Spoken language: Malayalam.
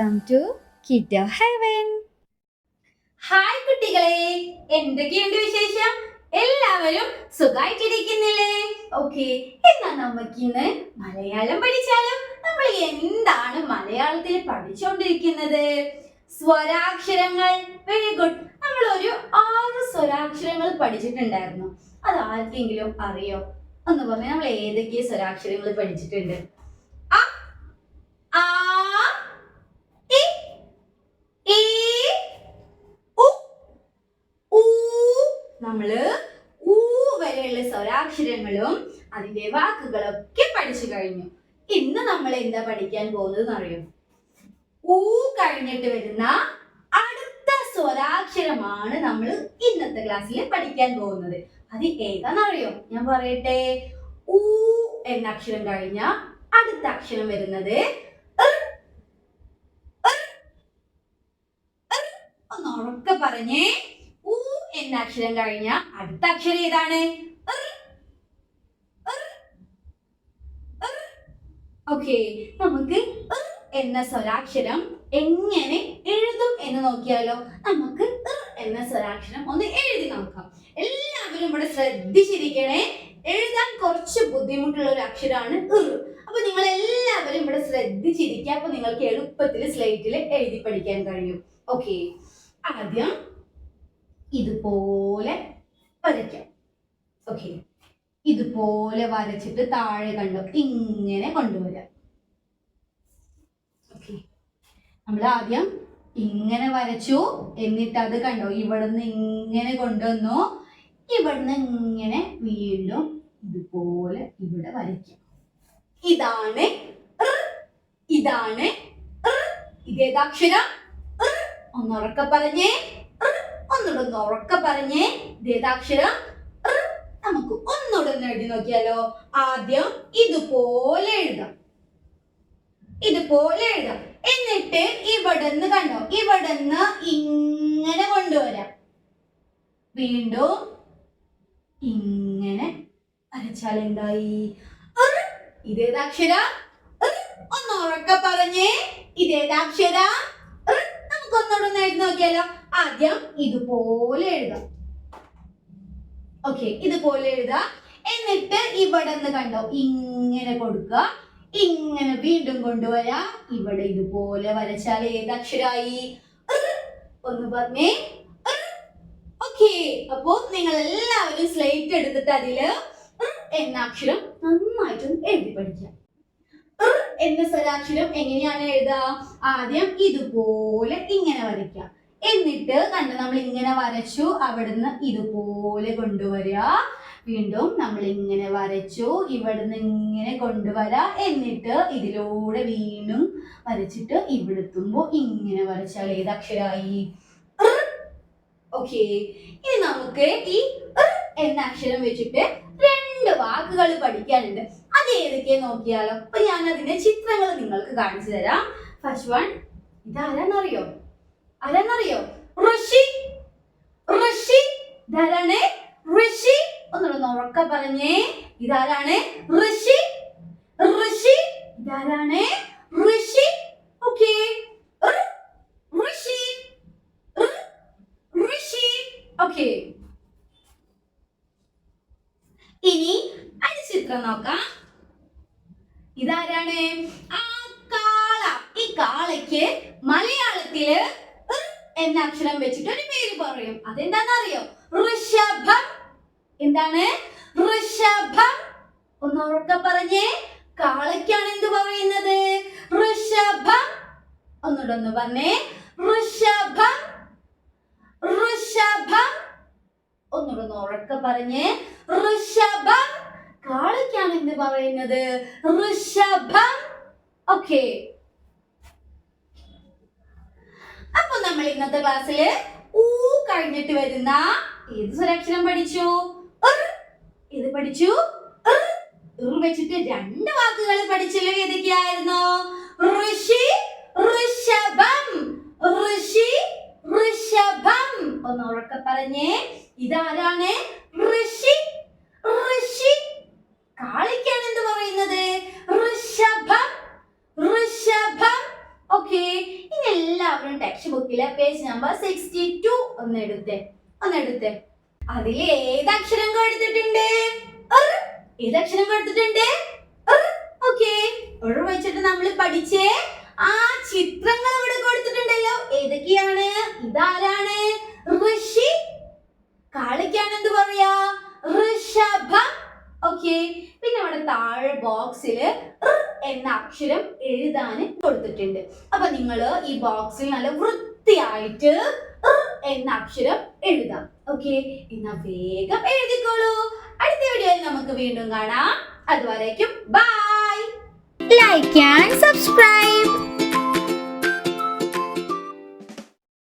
Welcome to Kiddo Heaven. Hi കുട്ടികളെ, എന്തൊക്കെയുണ്ട് വിശേഷം? എല്ലാവരും സുഖമായിട്ടിരിക്കുന്നില്ലേ? ഓക്കെ, എന്നാ നമുക്കിന്ന് മലയാളം പഠിച്ചാലോ? നമ്മൾ എന്താണ് മലയാളത്തിൽ പഠിച്ചുകൊണ്ടിരിക്കുന്നത്? സ്വരാക്ഷരങ്ങൾ. Very good. നമ്മൾ ഒരു 6 സ്വരാക്ഷരങ്ങൾ പഠിച്ചിട്ടുണ്ടായിരുന്നു. അത് ആർക്കെങ്കിലും അറിയോ? ഒന്ന് പറഞ്ഞേ, നമ്മൾ ഏതൊക്കെ സ്വരാക്ഷരങ്ങൾ പഠിച്ചിട്ടുണ്ട്? അ, ആ, ഇ, ഈ, ഉ, ഊ. നമ്മള് ഊ വരെയുള്ള സ്വരാക്ഷരങ്ങളും അതിന്റെ വാക്കുകളൊക്കെ പഠിച്ചു കഴിഞ്ഞു. ഇന്ന് നമ്മൾ എന്താ പഠിക്കാൻ പോകുന്നത് അറിയോ? ഊ കഴിഞ്ഞിട്ട് വരുന്ന അടുത്ത സ്വരാക്ഷരമാണ് നമ്മൾ ഇന്നത്തെ ക്ലാസ്സിൽ പഠിക്കാൻ പോകുന്നത്. അത് ഏതാണെന്നറിയോ? ഞാൻ പറയട്ടെ. ഊ എന്ന അക്ഷരം കഴിഞ്ഞ അടുത്ത അക്ഷരം വരുന്നത് ഒന്ന് ഉറക്കെ പറഞ്ഞേ. ഊ എന്ന അക്ഷരം കഴിഞ്ഞ അടുത്ത അക്ഷരം ഏതാണ്? ഓക്കെ, നമുക്ക് എന്ന സ്വരാക്ഷരം എങ്ങനെ എഴുതും എന്ന് നോക്കിയാലോ? നമുക്ക് എന്ന സ്വരാക്ഷരം ഒന്ന് എഴുതി നോക്കാം. എല്ലാവരും ഇവിടെ ശ്രദ്ധിച്ചിരിക്കണേ. എഴുതാൻ കുറച്ച് ബുദ്ധിമുട്ടുള്ള ഒരു അക്ഷരമാണ് അപ്പൊ നിങ്ങൾ എല്ലാവരും ഇവിടെ ശ്രദ്ധിച്ചിരിക്കുക. അപ്പൊ നിങ്ങൾക്ക് എളുപ്പത്തിൽ സ്ലേറ്റിൽ എഴുതി പഠിക്കാൻ കഴിയും. ഓക്കെ, ആദ്യം ഇതുപോലെ വരയ്ക്കാം. ഓക്കെ, ഇതുപോലെ വരച്ചിട്ട് താഴെ കണ്ടോ ഇങ്ങനെ കൊണ്ടുവരാം. ഓക്കെ, നമ്മൾ ആദ്യം ഇങ്ങനെ വരച്ചു, എന്നിട്ട് അത് കണ്ടോ ഇവിടുന്ന് ഇങ്ങനെ കൊണ്ടുവന്നു, ഇവിടുന്ന് ഇങ്ങനെ വീണ്ടും ഇതുപോലെ ഇവിടെ വരയ്ക്കാം. ഇതാണ് ഇതാണ് ഇതേതാക്ഷരം? ഒന്നുറക്കെ പറഞ്ഞേ. ഒന്നുകൂടെ ഉറക്കെ പറഞ്ഞേ. ഇതേതാക്ഷരം? നമുക്ക് ഒന്നുകൂടെ എഴുതി നോക്കിയാലോ? ആദ്യം ഇതുപോലെ എഴുതാം. ഇതുപോലെ എഴുതാം. എന്നിട്ട് ഇവിടുന്ന് കണ്ടോ ഇവിടുന്ന് ഇങ്ങനെ കൊണ്ടുവരാം. വീണ്ടും ഇങ്ങനെ വരച്ചാൽ എന്തായി? ഇതേതാക്ഷരം? ഒന്ന് ഉറക്കെ പറഞ്ഞേ. ഇതേതാക്ഷരം? നമുക്ക് ഒന്നുകൂടെ എഴുതി നോക്കിയാലോ? ആദ്യം ഇതുപോലെ എഴുതാം. ഓക്കെ, ഇതുപോലെ എഴുതാം. എന്നിട്ട് ഇവിടെ നിന്ന് കണ്ടോ ഇങ്ങനെ കൊടുക്കുക, ഇങ്ങനെ വീണ്ടും കൊണ്ടുവരാ. ഇവിടെ ഇതുപോലെ വരച്ചാൽ ഏതക്ഷരായി? ഒന്ന് പറഞ്ഞേ. ഓക്കെ, അപ്പോ നിങ്ങൾ എല്ലാവരും സ്ലേറ്റ് എടുത്തിട്ട് അതില് എന്ന അക്ഷരം നന്നായിട്ടും എഴുതി പഠിക്കാം. എന്ന സ്വരാക്ഷരം എങ്ങനെയാണ് എഴുതുക? ആദ്യം ഇതുപോലെ ഇങ്ങനെ വരയ്ക്കാം. എന്നിട്ട് കണ്ട് നമ്മൾ ഇങ്ങനെ വരച്ചു, അവിടുന്ന് ഇതുപോലെ കൊണ്ടുവരിക. വീണ്ടും നമ്മൾ ഇങ്ങനെ വരച്ചു, ഇവിടുന്ന് ഇങ്ങനെ കൊണ്ടുവരാ. എന്നിട്ട് ഇതിലൂടെ വീണ്ടും വരച്ചിട്ട് ഇവിടെ എത്തുമ്പോ ഇങ്ങനെ വരച്ചാൽ ഏതക്ഷരായി? ഓക്കെ, ഇനി നമുക്ക് ഈ എന്ന അക്ഷരം വെച്ചിട്ട് 2 വാക്കുകൾ പഠിക്കാനുണ്ട്. അത് ഏതൊക്കെ നോക്കിയാലോ? അപ്പൊ ഞാൻ അതിന്റെ ചിത്രങ്ങൾ നിങ്ങൾക്ക് കാണിച്ചു തരാം. ഫസ്റ്റ് വൺ, ഇതാരാന്നറിയോ? ആരാന്നറിയോ? ഋഷി. ഋഷി. ഇതാരാണ്? ഋഷി. ഒന്നുകൂടെ ഉറക്കെ പറഞ്ഞേ. ഇതാരാണ്? ഋഷി. ഋഷി. ഇതാരാണ്? ഋഷി. ഓക്കെ, ഋഷി. ഋഷി. ഓക്കെ, ഇനി അടുത്ത ചിത്രം നോക്കാം. ഇതാരാണ്? ആ കാള. ഈ കാളയ്ക്ക് മലയാളത്തില് എന്ന അക്ഷരം വെച്ചിട്ട് ഒരു പേര് പറയും. അതെന്താണെന്നറിയോ? ഋഷഭം. എന്താണ്? ഋഷഭം. ഒന്ന് ഉറക്കെ പറഞ്ഞേ. കാളയ്ക്കാണ് എന്ത് പറയുന്നത്? ഋഷഭം. ഒന്നുകൂടെ പറഞ്ഞേ. ഋഷഭം. ഋഷഭം. ഒന്നുകൂടെ ഉറക്കെ പറഞ്ഞേ. ഋഷഭം. കാളയ്ക്കാണ് എന്ത് പറയുന്നത്? ഋഷഭം. ഓക്കെ, അപ്പൊ നമ്മൾ ഇന്നത്തെ ക്ലാസ്സിൽ ഊ കഴിഞ്ഞിട്ട് വരുന്ന ഏത് സ്വരാക്ഷരം പഠിച്ചു? ഇത് പഠിച്ചു. വെച്ചിട്ട് 2 വാക്കുകൾ പഠിച്ചല്ലോ. ഏതൊക്കെയായിരുന്നു? ഋഷി, ഋഷഭം. ഋഷി, ഋഷഭം. ഒന്ന് ഉറക്കെ പറഞ്ഞേ. ഇതാരാണ്? ഋഷി. ഋഷി. കാളിക്കാണ് എന്ത് പറയുന്നത്? ഋഷഭം. ഋഷഭം. ഓക്കെ, ടെക്സ്റ്റ് ബുക്കിലെ പേജ് നമ്പർ 62 ഒന്നെടുത്തേ. അതിൽ ഏതക്ഷരം കൊടുത്തിട്ടുണ്ട്? ഏതക്ഷരം കൊടുത്തിട്ടുണ്ട്? ഓക്കെ, വെച്ചിട്ട് നമ്മൾ പഠിച്ചേ ആ ചിത്രങ്ങൾ ഇവിടെ കൊടുത്തിട്ടുണ്ടല്ലോ. ഏതൊക്കെയാണ്? ഇതാരാണ്? ഋഷി. കാളിക്കാണ് എന്ത് പറയാ? ഋഷഭം. ഓക്കെ, പിന്നെ അവിടെ താഴെ ബോക്സിൽ എന്ന അക്ഷരം എഴുതാൻ കൊടുത്തിട്ടുണ്ട്. അപ്പൊ നിങ്ങൾ ഈ ബോക്സിൽ നല്ല വൃത്തിയായിട്ട് എന്ന അക്ഷരം എഴുതാം. ഓക്കെ, എന്നാ വേഗം എഴുതിക്കോളൂ. അടുത്ത വീഡിയോയിൽ നമുക്ക് വീണ്ടും കാണാം. അതുവരേക്കും ബൈ. Like and subscribe.